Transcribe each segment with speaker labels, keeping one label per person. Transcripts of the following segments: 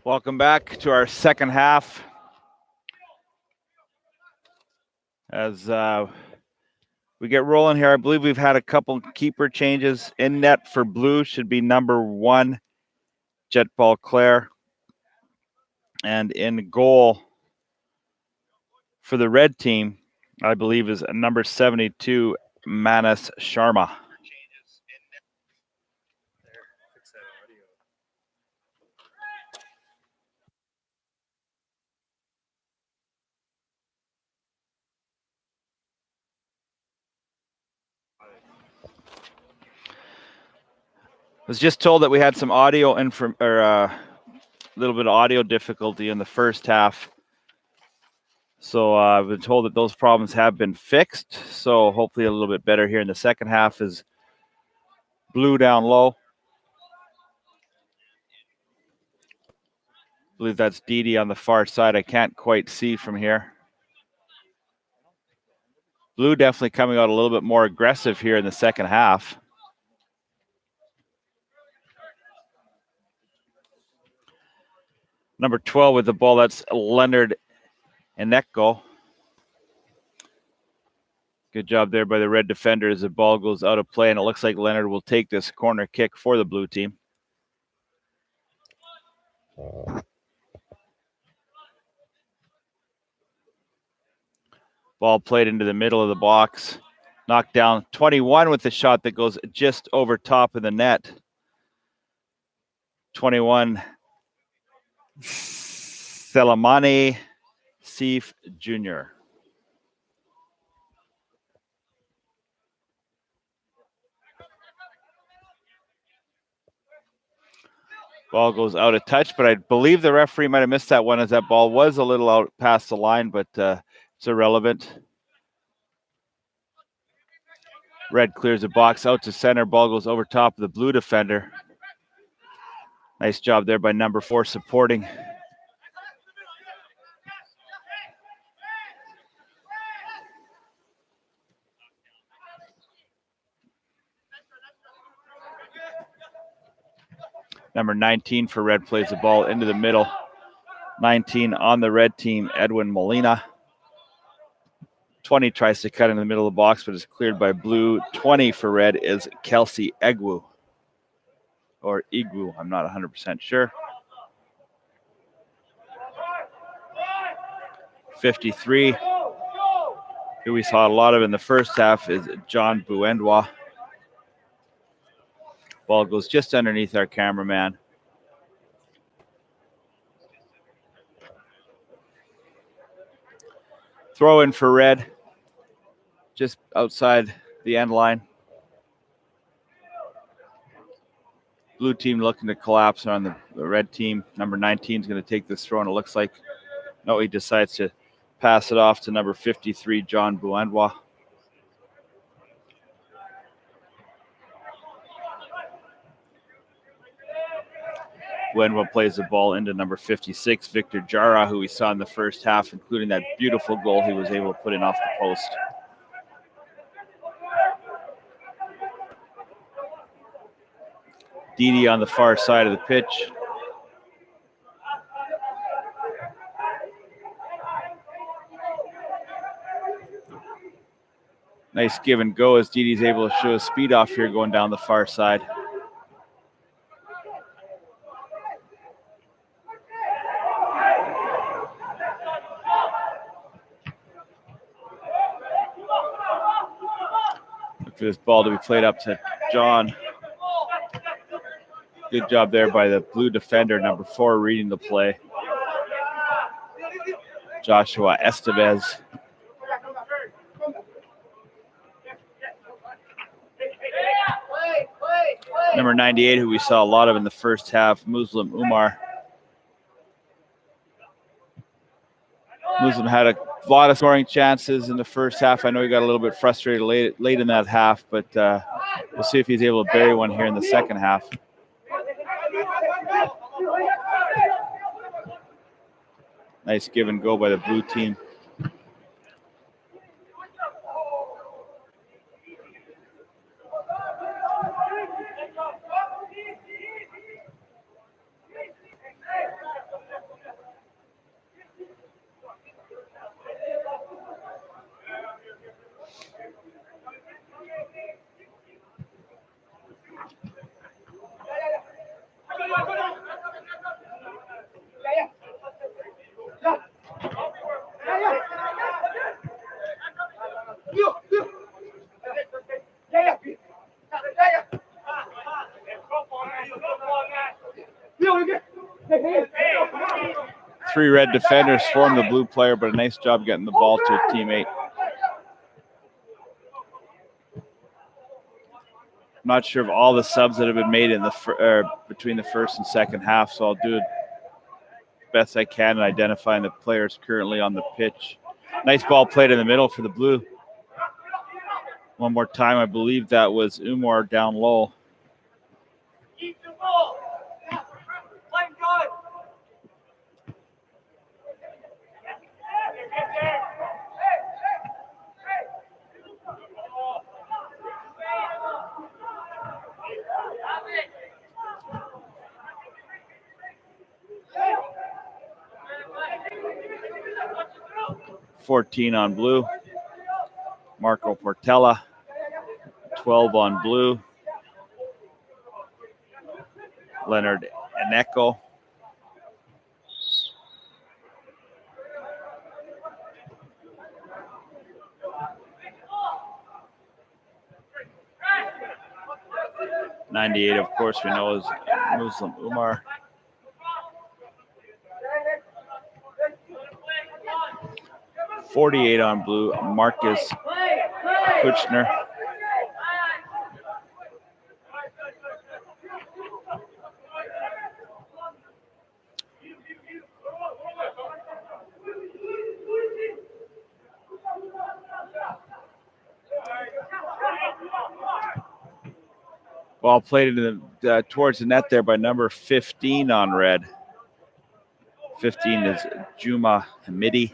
Speaker 1: Welcome back to our second half. As we get rolling here, I believe we've had a couple keeper changes. In net for blue should be number 1, Jet Ball Claire. And in goal for the red team, I believe is number 72, Manas Sharma. I was just told that we had some audio a little bit of audio difficulty in the first half. So I've been told that those problems have been fixed. So hopefully a little bit better here in the second half is blue down low. I believe that's Didi on the far side. I can't quite see from here. Blue definitely coming out a little bit more aggressive here in the second half. Number 12 with the ball, that's Leonard Eneko. Good job there by the red defender as the ball goes out of play, and it looks like Leonard will take this corner kick for the blue team. Ball played into the middle of the box. Knocked down 21 with the shot that goes just over top of the net. 21, Selamani Seif Jr. Ball goes out of touch, but I believe the referee might have missed that one as that ball was a little out past the line, but it's irrelevant. Red clears the box out to center. Ball goes over top of the blue defender. Nice job there by number 4 supporting. Number 19 for red plays the ball into the middle. 19 on the red team, Edwin Molina. 20 tries to cut in the middle of the box, but is cleared by blue. 20 for red is Kelsey Egwu. Or Igwu, I'm not 100% sure. 53, who we saw a lot of in the first half, is John Buendwa. Ball goes just underneath our cameraman. Throw in for red, just outside the end line. Blue team looking to collapse on the red team. Number 19 is going to take this throw, and it looks like, no, he decides to pass it off to number 53, John Buendwa. Buendwa plays the ball into number 56, Victor Jara, who we saw in the first half, including that beautiful goal he was able to put in off the post. Didi on the far side of the pitch. Nice give and go as Didi's able to show his speed off here going down the far side. Look for this ball to be played up to John. Good job there by the blue defender, number 4, reading the play. Joshua Estevez. Number 98, who we saw a lot of in the first half, Muslim Umar. Muslim had a lot of scoring chances in the first half. I know he got a little bit frustrated late in that half, but we'll see if he's able to bury one here in the second half. Nice give and go by the blue team. Three red defenders form the blue player, but a nice job getting the ball to a teammate. I'm not sure of all the subs that have been made in the between the first and second half, so I'll do it best I can in identifying the players currently on the pitch. Nice ball played in the middle for the blue. One more time, I believe that was Umar down low. Keep the ball. Play good. $14 on blue. Marco Portela. 12 on blue. Leonard Eneko. $98, of course, we know is Muslim Umar. $48 on blue, Marcus Kuchner. Ball played into the towards the net there by number 15 on red. 15 is Juma Hamidi.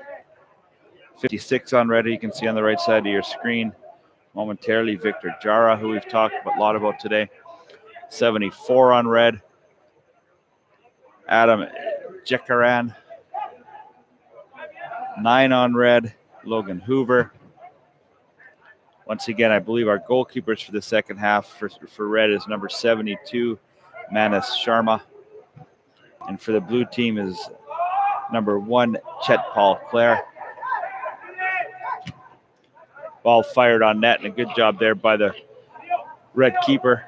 Speaker 1: 56 on red, you can see on the right side of your screen. Momentarily, Victor Jara, who we've talked a lot about today. 74 on red. Adam Jekaran. 9 on red. Logan Hoover. Once again, I believe our goalkeepers for the second half for red is number 72, Manas Sharma. And for the blue team is number 1, Chet Paul Clare. Ball fired on net, and a good job there by the red keeper.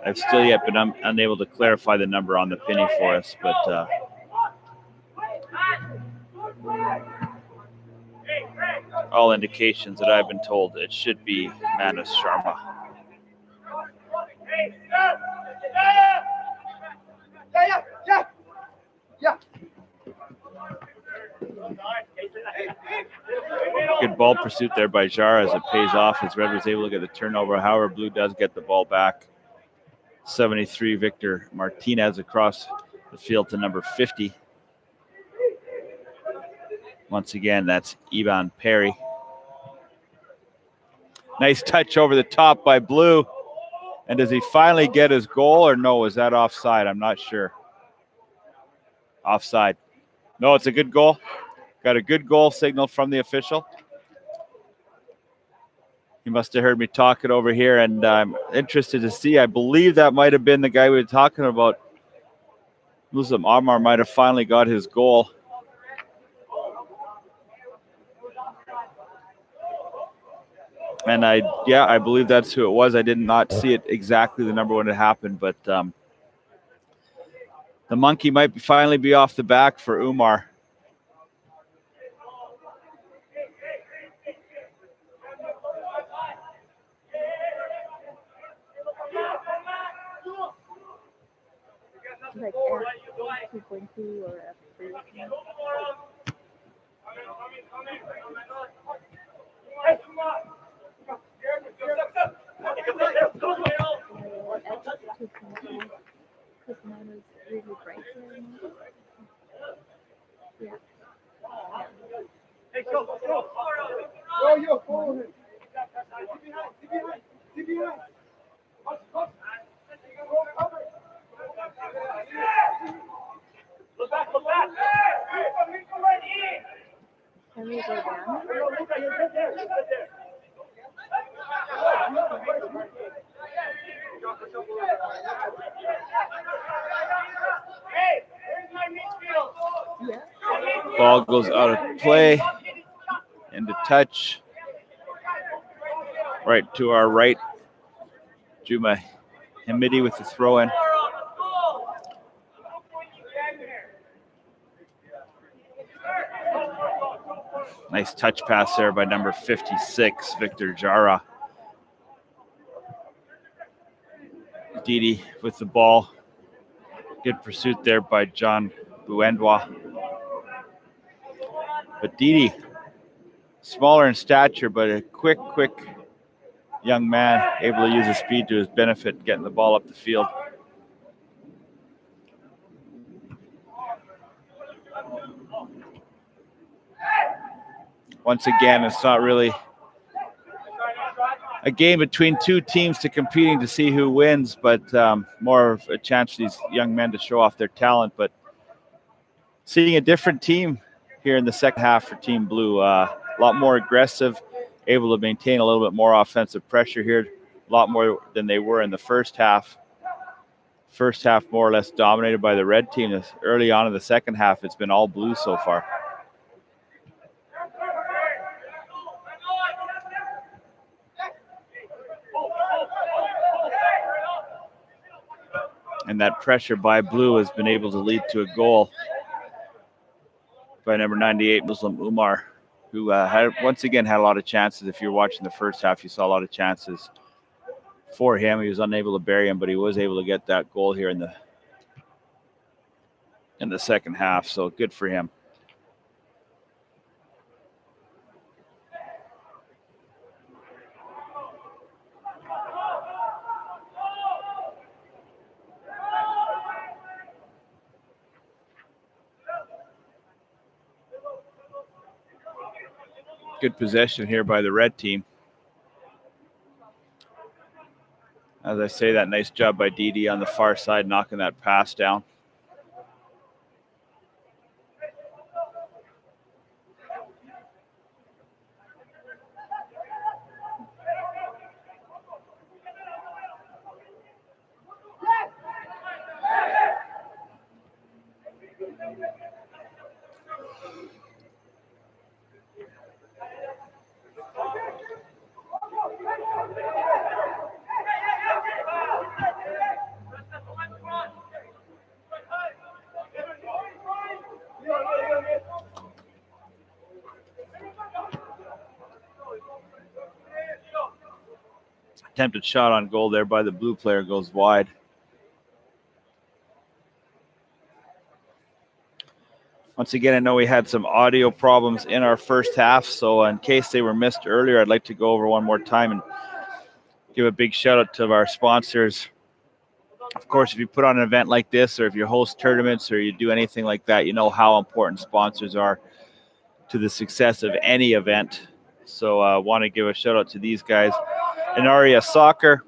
Speaker 1: I've still yet been unable to clarify the number on the penny for us, but all indications that I've been told it should be Manas Sharma. Good ball pursuit there by Jara as it pays off as red was able to get the turnover. However, blue does get the ball back. 73, Victor Martinez across the field to number 50. Once again, that's Ivan Perry. Nice touch over the top by blue. And does he finally get his goal or no? Is that offside? I'm not sure. Offside. No, it's a good goal. Got a good goal signal from the official. He must have heard me talking over here, and I'm interested to see. I believe that might have been the guy we were talking about. Muslim Umar might have finally got his goal. And I believe that's who it was. I did not see it exactly the number when it happened, but the monkey might finally be off the back for Umar.
Speaker 2: Like F2.2 or F3. Because mine is really bright right now. Yeah.
Speaker 3: Hey, go, yo, follow him. See behind. Look back.
Speaker 2: Can we go down? Yeah.
Speaker 1: Ball goes out of play. Into touch. Right to our right. Juma Hamidi with the throw in. Nice touch pass there by number 56, Victor Jara. Didi with the ball. Good pursuit there by John Buendwa. But Didi, smaller in stature, but a quick young man, able to use his speed to his benefit, getting the ball up the field. Once again, it's not really a game between two teams to competing to see who wins, but more of a chance for these young men to show off their talent. But seeing a different team here in the second half for Team Blue, a lot more aggressive, able to maintain a little bit more offensive pressure here, a lot more than they were in the first half. First half more or less dominated by the red team. Early on in the second half, it's been all blue so far. And that pressure by blue has been able to lead to a goal by number 98, Muslim Umar, who once again had a lot of chances. If you're watching the first half, you saw a lot of chances for him. He was unable to bury him, but he was able to get that goal here in the second half. So good for him. Good possession here by the red team. As I say, that nice job by Didi on the far side, knocking that pass down. Attempted shot on goal there by the blue player goes wide. Once again, I know we had some audio problems in our first half, so in case they were missed earlier, I'd like to go over one more time and give a big shout out to our sponsors. Of course, if you put on an event like this, or if you host tournaments, or you do anything like that, you know how important sponsors are to the success of any event. So I want to give a shout out to these guys. Inaria Soccer.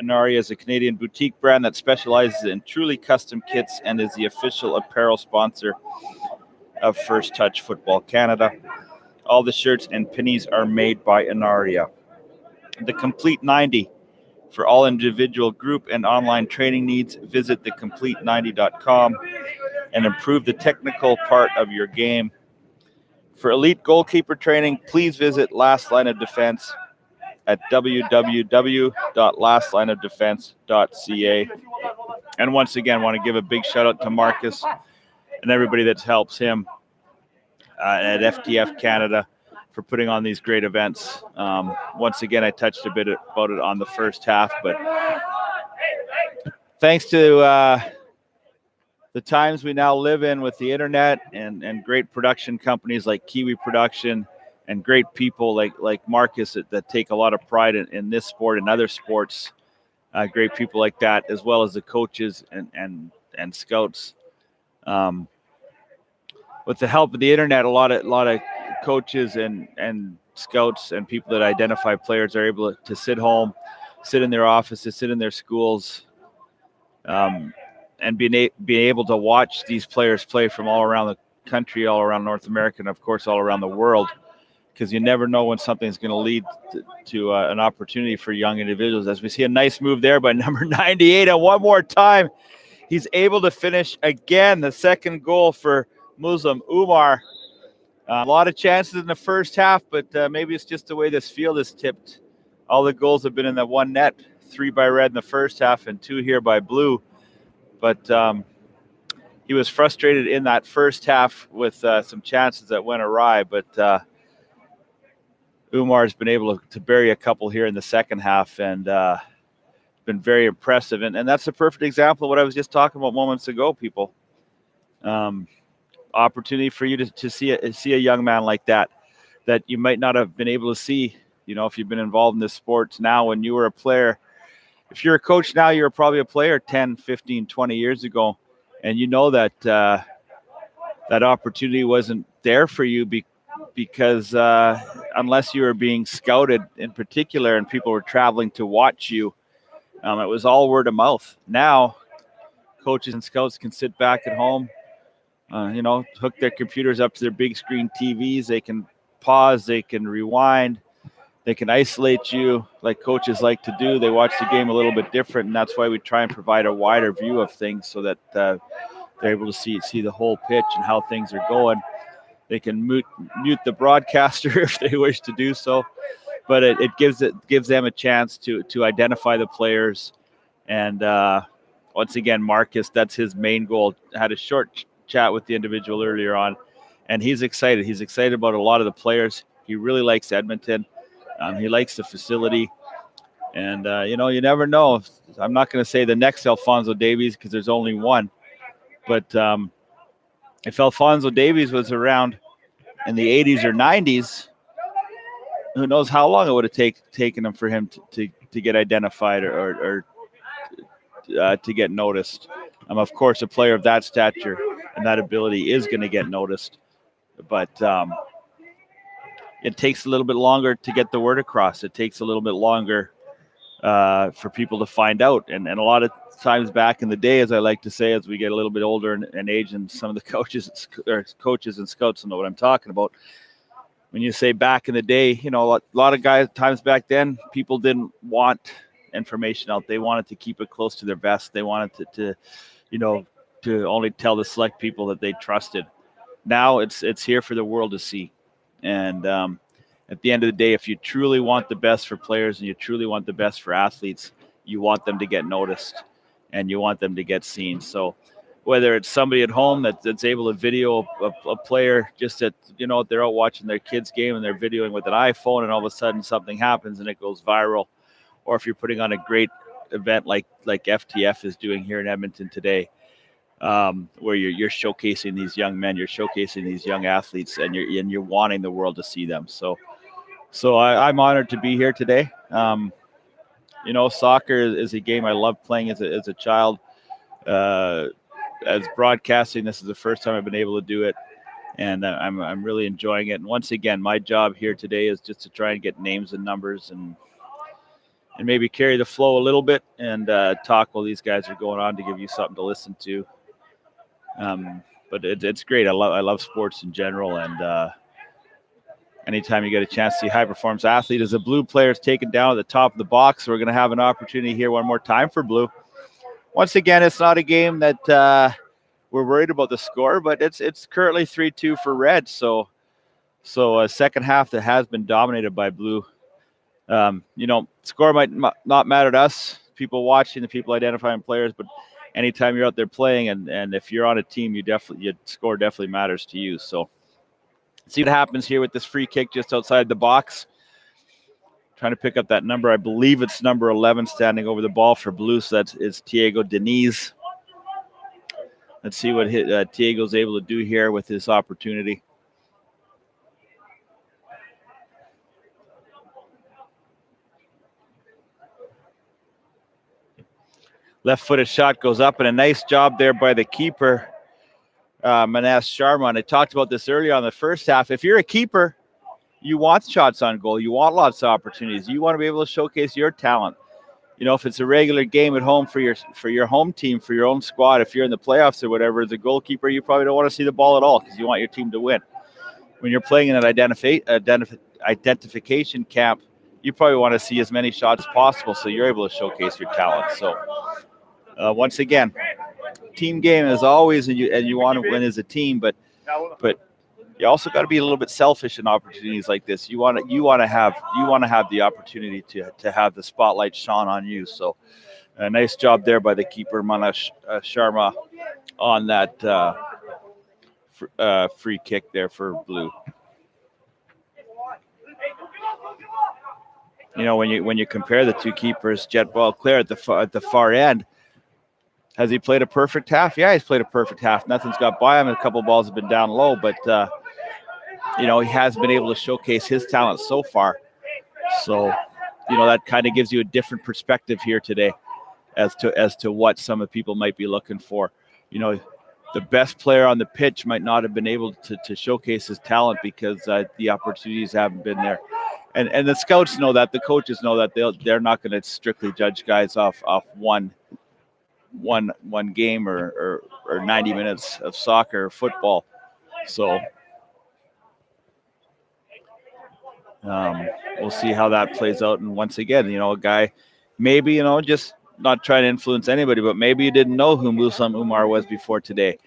Speaker 1: Inaria is a Canadian boutique brand that specializes in truly custom kits and is the official apparel sponsor of First Touch Football Canada. All the shirts and pennies are made by Inaria. The Complete 90. For all individual, group, and online training needs, visit thecomplete90.com and improve the technical part of your game. For elite goalkeeper training, please visit Last Line of Defense at www.lastlineofdefense.ca. And once again, want to give a big shout out to Marcus and everybody that helps him at FTF Canada for putting on these great events. Once again, I touched a bit about it on the first half, but thanks to the times we now live in with the internet and great production companies like Kiwi Production and great people like Marcus that take a lot of pride in this sport and other sports, great people like that, as well as the coaches and scouts. With the help of the internet, a lot of coaches and scouts and people that identify players are able to sit home, sit in their offices, sit in their schools, and be able to watch these players play from all around the country, all around North America, and of course all around the world, because you never know when something's going to lead to an opportunity for young individuals. As we see a nice move there by number 98, and one more time, he's able to finish again the second goal for Muslim Umar. A lot of chances in the first half, but maybe it's just the way this field is tipped. All the goals have been in the one net, 3 by red in the first half and 2 here by blue. But he was frustrated in that first half with some chances that went awry. But Umar's been able to bury a couple here in the second half, and been very impressive. And that's a perfect example of what I was just talking about moments ago, people. Opportunity for you to see a young man like that you might not have been able to see, if you've been involved in this sport now when you were a player. If you're a coach now, you're probably a player 10, 15, 20 years ago. And that that opportunity wasn't there for you because unless you were being scouted in particular and people were traveling to watch you, it was all word of mouth. Now, coaches and scouts can sit back at home, hook their computers up to their big screen TVs. They can pause, they can rewind, they can isolate you like coaches like to do. They watch the game a little bit different, and that's why we try and provide a wider view of things so that they're able to see the whole pitch and how things are going. They can mute the broadcaster if they wish to do so, but it gives them a chance to identify the players. And once again, Marcus, that's his main goal. I had a short chat with the individual earlier on, and he's excited. He's excited about a lot of the players. He really likes Edmonton. He likes the facility. And, you never know. I'm not going to say the next Alphonso Davies because there's only one. But if Alphonso Davies was around in the 80s or 90s, who knows how long it would have taken him for him to get identified or to get noticed. Of course, a player of that stature and that ability is going to get noticed. But it takes a little bit longer to get the word across. It takes a little bit longer for people to find out. And a lot of times back in the day, as I like to say, as we get a little bit older in age, and some of the coaches and scouts know what I'm talking about. When you say back in the day, a lot of times back then, people didn't want information out. They wanted to keep it close to their vest. They wanted to only tell the select people that they trusted. Now it's here for the world to see. And at the end of the day, if you truly want the best for players and you truly want the best for athletes, you want them to get noticed and you want them to get seen. So whether it's somebody at home that's able to video a player just at, they're out watching their kids' game and they're videoing with an iPhone and all of a sudden something happens and it goes viral, or if you're putting on a great event like FTF is doing here in Edmonton today, where you're showcasing these young men, you're showcasing these young athletes, and you're wanting the world to see them. So I'm honored to be here today. Soccer is a game I loved playing as a child. As broadcasting, this is the first time I've been able to do it, and I'm really enjoying it. And once again, my job here today is just to try and get names and numbers and maybe carry the flow a little bit and talk while these guys are going on to give you something to listen to. But it's great. I love sports in general, and anytime you get a chance to see high performance athlete as a Blue player is taken down at the top of the box, we're going to have an opportunity here one more time for Blue. Once again, it's not a game that we're worried about the score, but it's currently 3-2 for Red. So a second half that has been dominated by Blue. Score might not matter to us, people watching, the people identifying players, but anytime you're out there playing and if you're on a team, your score definitely matters to you. So see what happens here with this free kick just outside the box. Trying to pick up that number. I believe it's number 11 standing over the ball for Blue. So it's Diego Deniz. Let's see what Diego's able to do here with this opportunity. Left-footed shot goes up, and a nice job there by the keeper, Manas Sharma. And I talked about this earlier on the first half. If you're a keeper, you want shots on goal. You want lots of opportunities. You want to be able to showcase your talent. If it's a regular game at home for your home team, for your own squad, if you're in the playoffs or whatever, as a goalkeeper, you probably don't want to see the ball at all because you want your team to win. When you're playing in an identification camp, you probably want to see as many shots as possible so you're able to showcase your talent. So once again, team game as always, and you want to win as a team, but you also got to be a little bit selfish in opportunities like this. You want to have the opportunity to have the spotlight shone on you. So a nice job there by the keeper, Manas Sharma, on that free kick there for Blue. you know, when you compare the two keepers, Jet Ball Claire at the far end, has he played a perfect half? Yeah, he's played a perfect half. Nothing's got by him. A couple balls have been down low, but you know, he has been able to showcase his talent so far. So, you know, that kind of gives you a different perspective here today as to what some of the people might be looking for. You know, the best player on the pitch might not have been able to showcase his talent because the opportunities haven't been there. And the scouts know that, the coaches know that they're not going to strictly judge guys off one game or 90 minutes of soccer or football. So we'll see how that plays out. And once again, you know, a guy maybe, you know, just not trying to influence anybody, but maybe you didn't know who Muslim Umar was before today.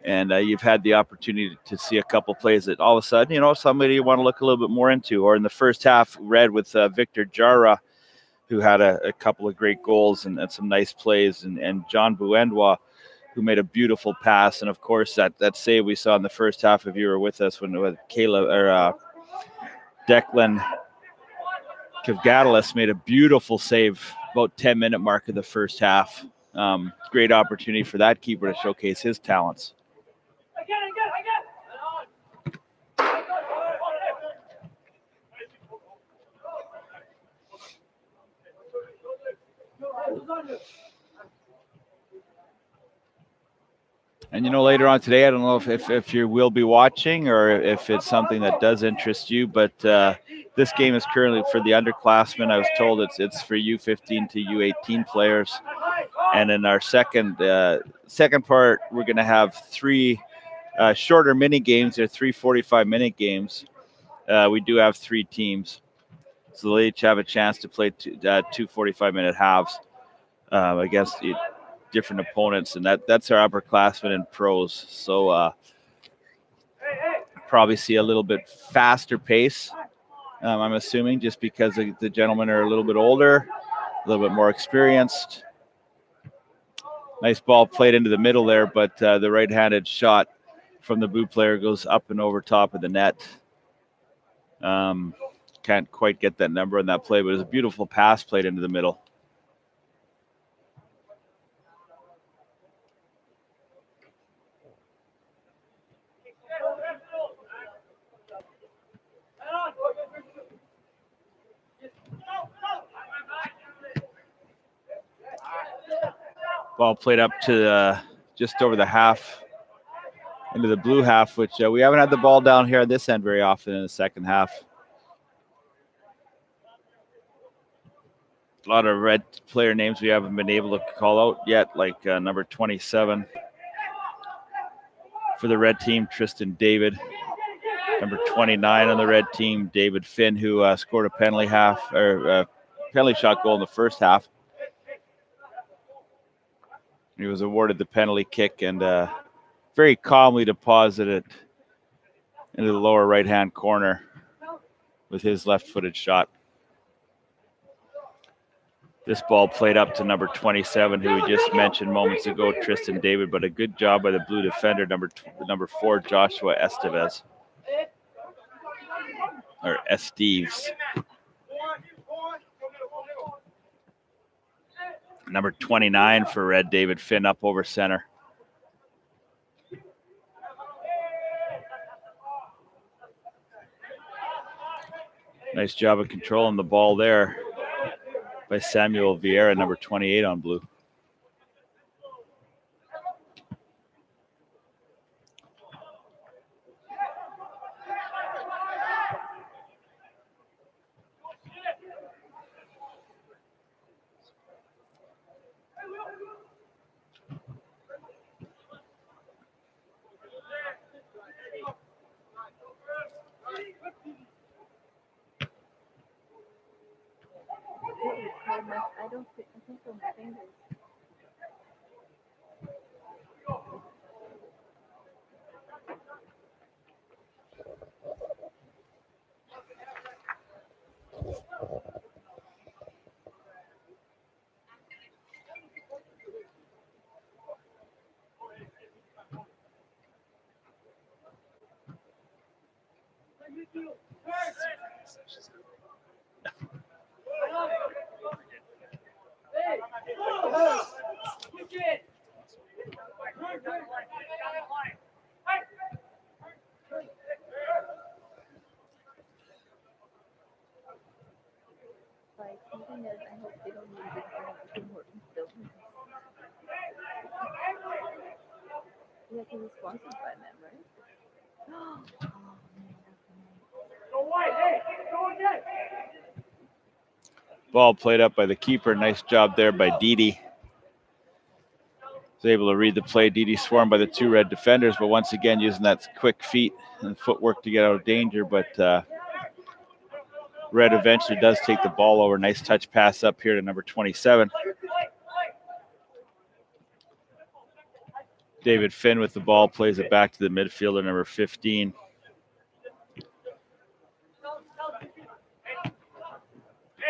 Speaker 1: And you've had the opportunity to see a couple plays that all of a sudden, you know, somebody you want to look a little bit more into. Or in the first half, Red with Victor Jara, who had a couple of great goals and some nice plays, and John Buendwa, who made a beautiful pass. And of course, that save we saw in the first half, if you were with us, when Declan Kivgadalis made a beautiful save about 10-minute mark of the first half. Great opportunity for that keeper to showcase his talents. And, you know, later on today, I don't know if you will be watching or if it's something that does interest you, but this game is currently for the underclassmen. I was told it's for U15 to U18 players. And in our second part, we're going to have three shorter mini games. They're 3 45-minute games. We do have 3 teams. So they'll each have a chance to play two 45-minute halves against different opponents, and that's our upperclassmen and pros. So probably see a little bit faster pace, I'm assuming, just because the gentlemen are a little bit older, a little bit more experienced. Nice ball played into the middle there, but the right-handed shot from the blue player goes up and over top of the net. Can't quite get that number on that play, but it was a beautiful pass played into the middle. Ball played up to just over the half, into the blue half, which we haven't had the ball down here on this end very often in the second half. A lot of red player names we haven't been able to call out yet, like number 27 for the red team, Tristan David. Number 29 on the red team, David Finn, who scored a penalty shot goal in the first half. He was awarded the penalty kick and very calmly deposited into the lower right-hand corner with his left-footed shot. This ball played up to number 27, who we just mentioned moments ago, Tristan David, but a good job by the blue defender, number 4, Joshua Estevez. Or Esteves. Number 29 for red, David Finn, up over center. Nice job of controlling the ball there by Samuel Vieira, number 28 on blue.
Speaker 2: I don't think, I think so my fingers. Like, something that I hope they don't use it for Tim Hortons building. Yeah, because it's sponsored by them, right? Oh, man, that's nice.
Speaker 1: Ball played up by the keeper. Nice job there by Didi. Was able to read the play. Didi swarmed by the two red defenders, but once again using that quick feet and footwork to get out of danger. But Red eventually does take the ball over. Nice touch pass up here to number 27. David Finn with the ball, plays it back to the midfielder, number 15.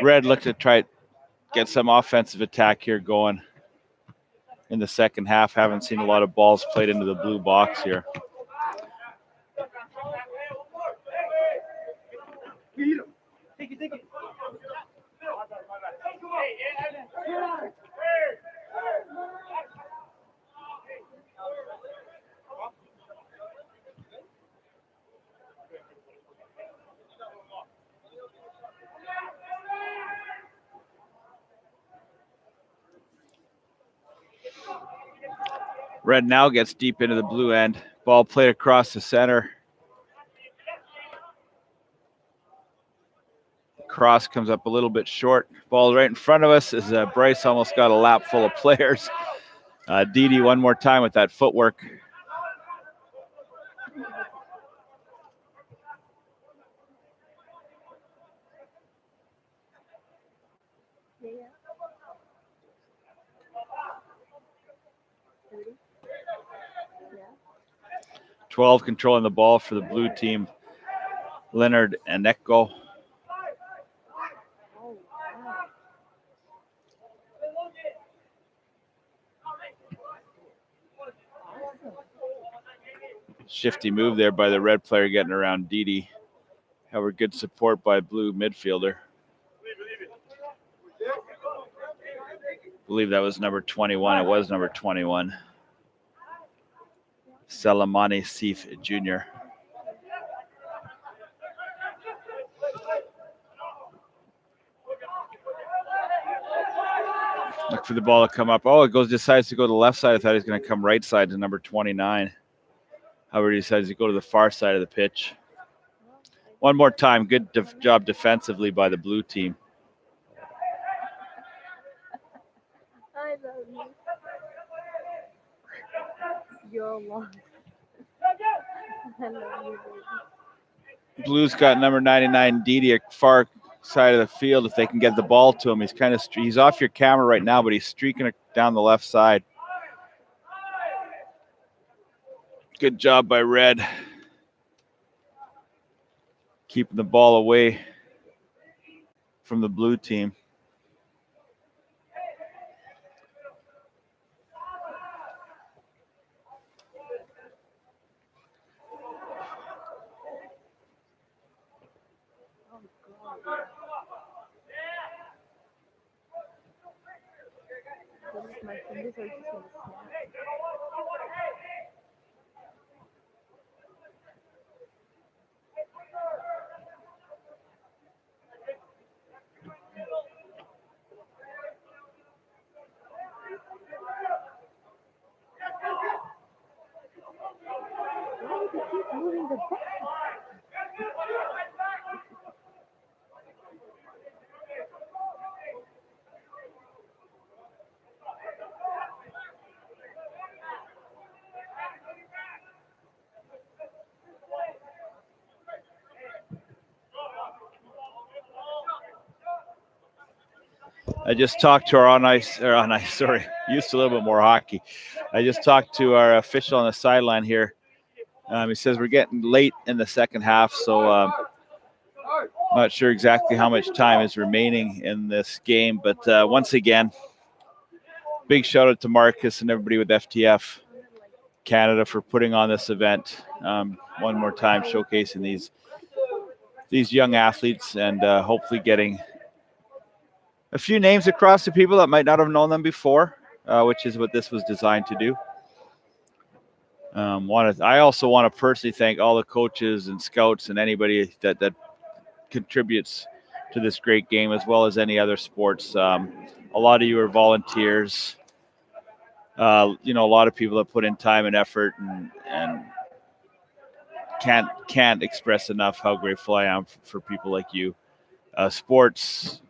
Speaker 1: Red looked to try to get some offensive attack here going in the second half. Haven't seen a lot of balls played into the blue box here.
Speaker 3: Take it.
Speaker 1: Red now gets deep into the blue end. Ball played across the center. Cross comes up a little bit short. Ball right in front of us as Bryce almost got a lap full of players. Didi one more time with that footwork.
Speaker 2: Yeah. 30. Yeah.
Speaker 1: 12 controlling the ball for the blue team. Leonard and Echo.
Speaker 2: Oh, wow. Awesome.
Speaker 1: Shifty move there by the red player getting around Didi. However, good support by blue midfielder. I believe that was number 21. It was number 21. Salamani Sif Jr. Look for the ball to come up. Oh, it decides to go to the left side. I thought he was going to come right side to number 29. However, he decides to go to the far side of the pitch. One more time. Good job defensively by the blue team.
Speaker 2: I love you. You're lost. I love you, baby.
Speaker 1: Blues got number 99 Didi at far side of the field. If they can get the ball to him, he's off your camera right now, but he's streaking it down the left side. Good job by Red, keeping the ball away from the blue team.
Speaker 2: Oh, God. What is my fingers are just going to snap. Why do you keep moving the ball?
Speaker 1: I just talked to our used to a little bit more hockey. I just talked to our official on the sideline here. He says we're getting late in the second half, so not sure exactly how much time is remaining in this game. But once again, big shout out to Marcus and everybody with FTF Canada for putting on this event. One more time, showcasing these young athletes and hopefully getting a few names across to people that might not have known them before, which is what this was designed to do. I also want to personally thank all the coaches and scouts and anybody that contributes to this great game, as well as any other sports. A lot of you are volunteers. A lot of people that put in time and effort, and can't express enough how grateful I am for people like you. Sports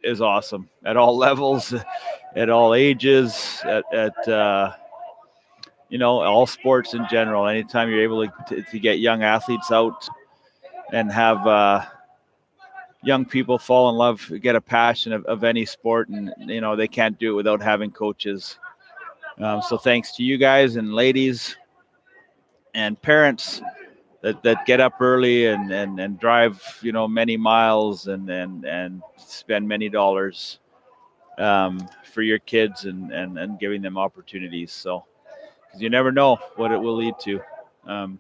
Speaker 1: is awesome at all levels, at all ages, at all sports in general. Anytime you're able to get young athletes out and have young people fall in love, get a passion of any sport, and they can't do it without having coaches. So thanks to you guys and ladies and parents that get up early and drive many miles and spend many dollars for your kids and giving them opportunities. So because you never know what it will lead to. It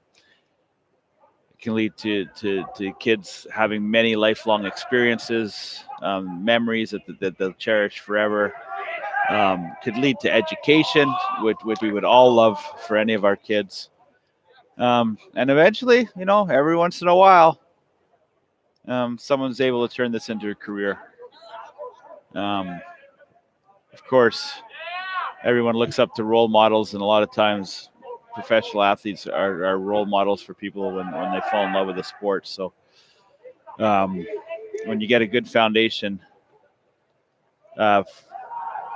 Speaker 1: can lead to kids having many lifelong experiences, memories that they'll cherish forever. Could lead to education, which we would all love for any of our kids. And eventually, every once in a while, someone's able to turn this into a career. Of course, everyone looks up to role models, and a lot of times professional athletes are role models for people when they fall in love with the sport. So when you get a good foundation by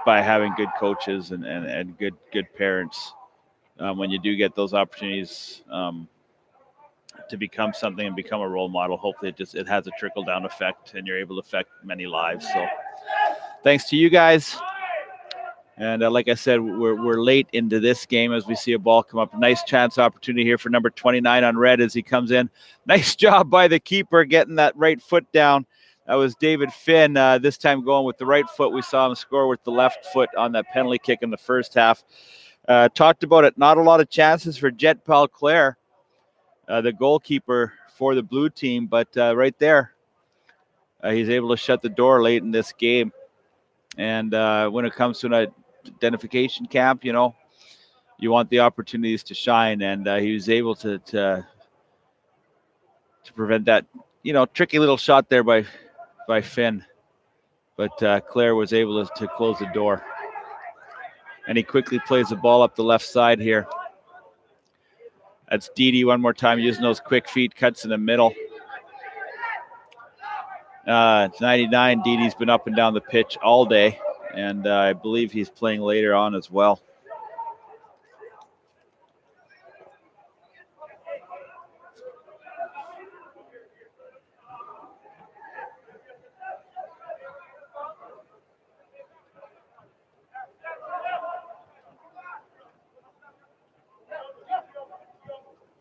Speaker 1: having good coaches and good parents, when you do get those opportunities to become something and become a role model, hopefully it has a trickle down effect and you're able to affect many lives. So thanks to you guys. And like I said, we're late into this game as we see a ball come up. Nice chance opportunity here for number 29 on red as he comes in. Nice job by the keeper getting that right foot down. That was David Finn, this time going with the right foot. We saw him score with the left foot on that penalty kick in the first half. Talked about it. Not a lot of chances for Jet Palclair, the goalkeeper for the blue team. But right there, he's able to shut the door late in this game. And when it comes to an identification camp, you want the opportunities to shine, and he was able to prevent that tricky little shot there by Finn, but Claire was able to close the door, and he quickly plays the ball up the left side here. That's Didi one more time, using those quick feet, cuts in the middle. It's 99. Didi's been up and down the pitch all day, and I believe he's playing later on as well.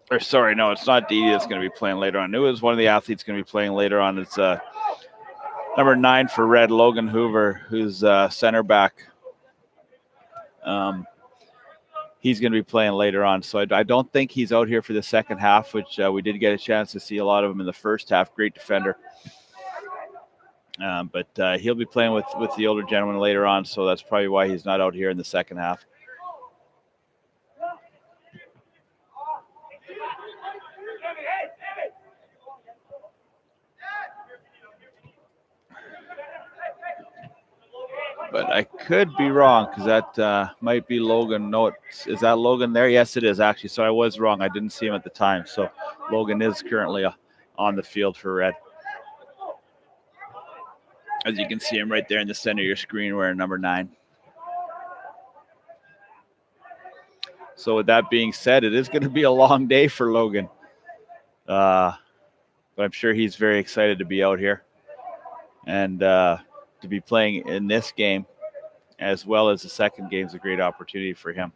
Speaker 1: Or sorry, no, it's not Didi that's going to be playing later on. I knew it was one of the athletes going to be playing later on. It's number 9 for red, Logan Hoover, who's center back. He's going to be playing later on. So I don't think he's out here for the second half, which we did get a chance to see a lot of him in the first half. Great defender. But he'll be playing with the older gentleman later on, so that's probably why he's not out here in the second half. But I could be wrong because that might be Logan. No, is that Logan there? Yes, it is actually. So I was wrong. I didn't see him at the time. So Logan is currently on the field for red. As you can see him right there in the center of your screen wearing number 9. So with that being said, it is going to be a long day for Logan. But I'm sure he's very excited to be out here and to be playing in this game, as well as the second game, is a great opportunity for him.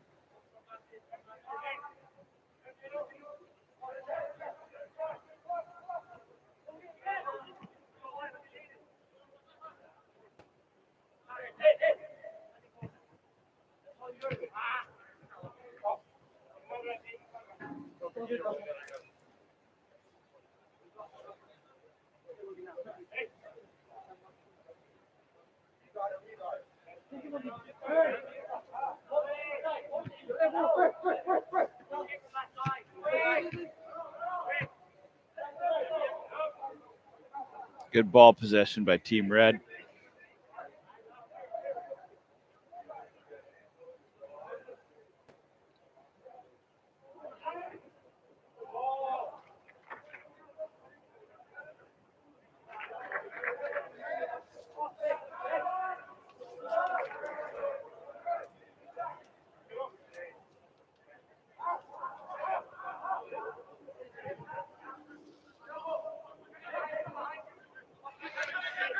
Speaker 1: Good ball possession by Team Red.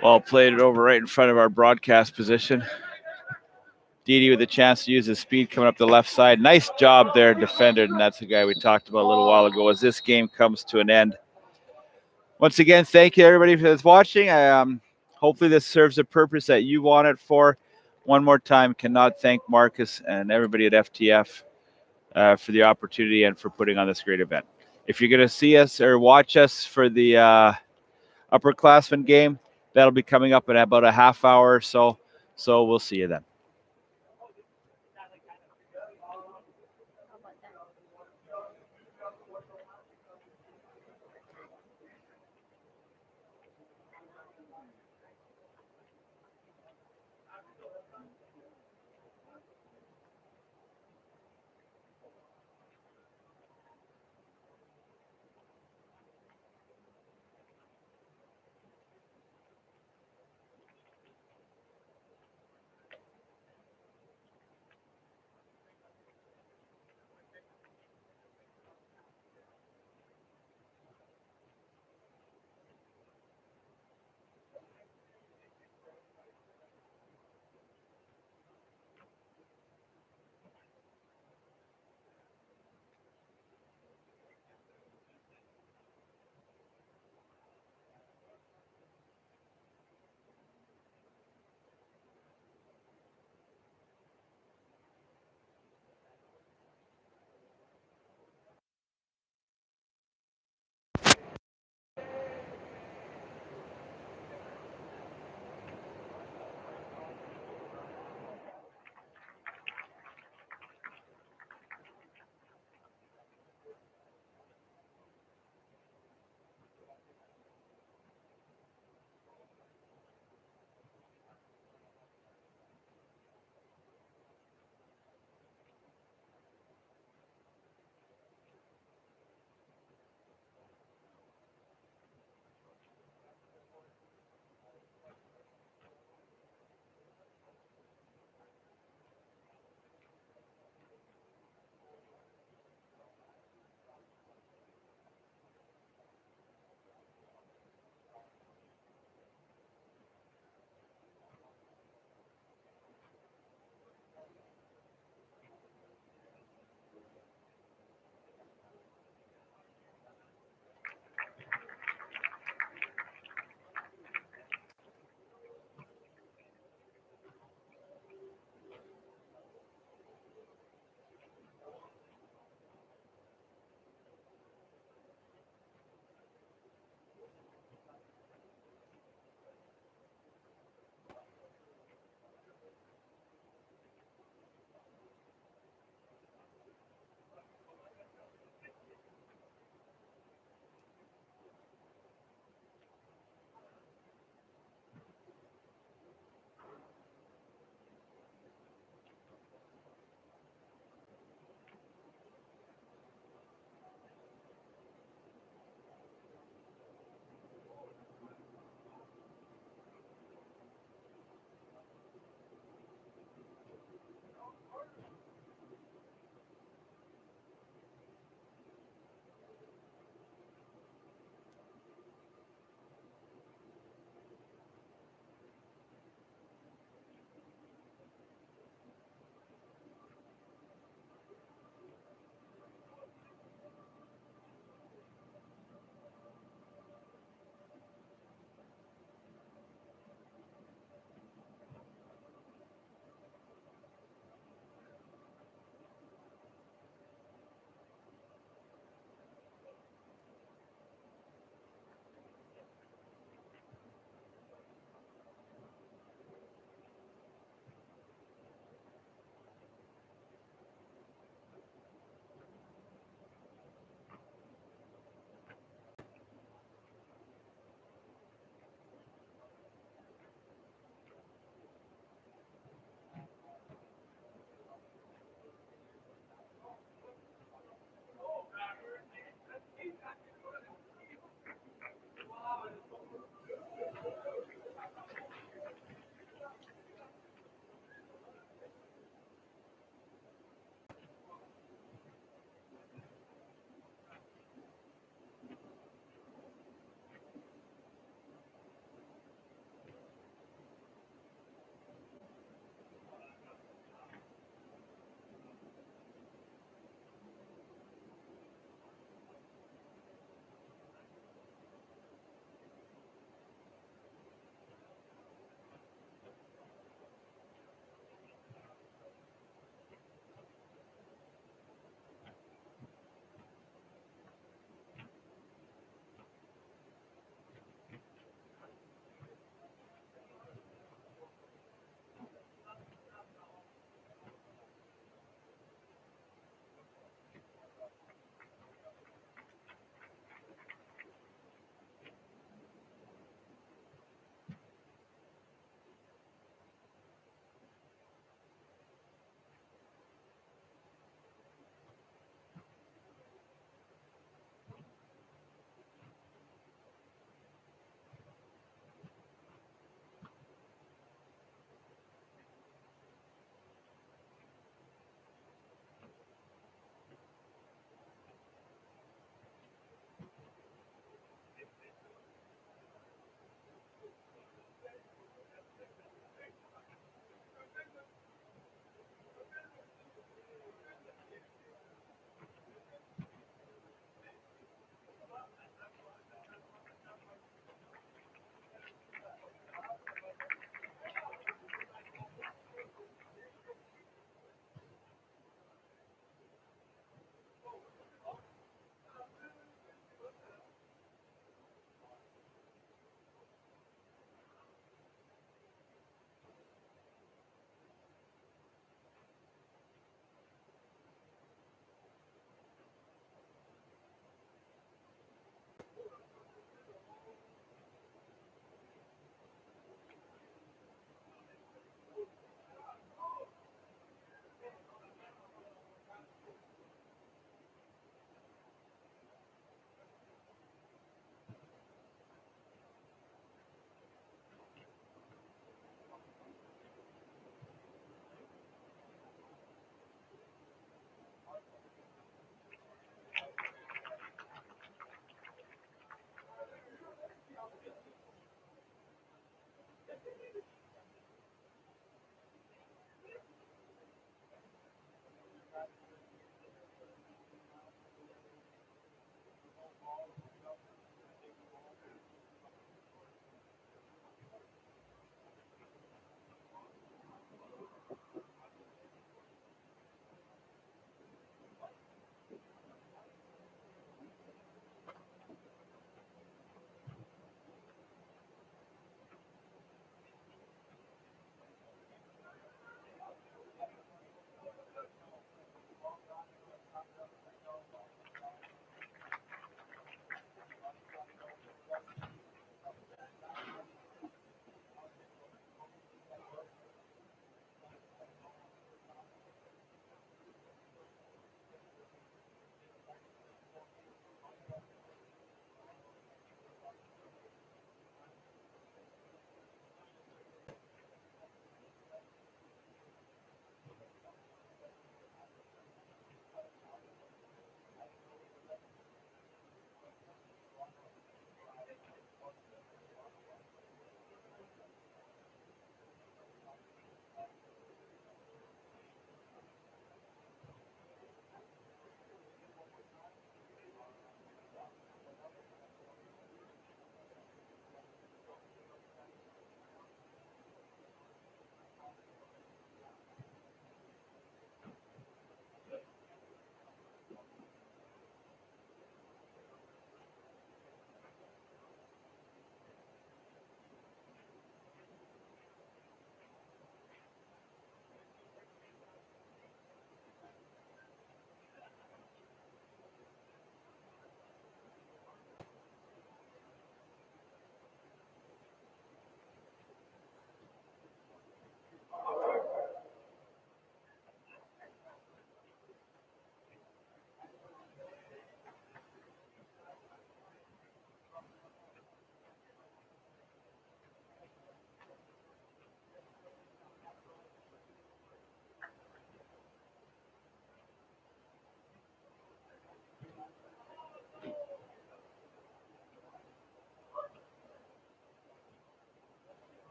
Speaker 1: Ball played it over right in front of our broadcast position. Didi with a chance to use his speed coming up the left side. Nice job there, defended, and that's the guy we talked about a little while ago as this game comes to an end. Once again, thank you everybody that's watching. Hopefully this serves the purpose that you want it for. One more time, cannot thank Marcus and everybody at FTF for the opportunity and for putting on this great event. If you're going to see us or watch us for the upperclassmen game, that'll be coming up in about a half hour or so. So we'll see you then.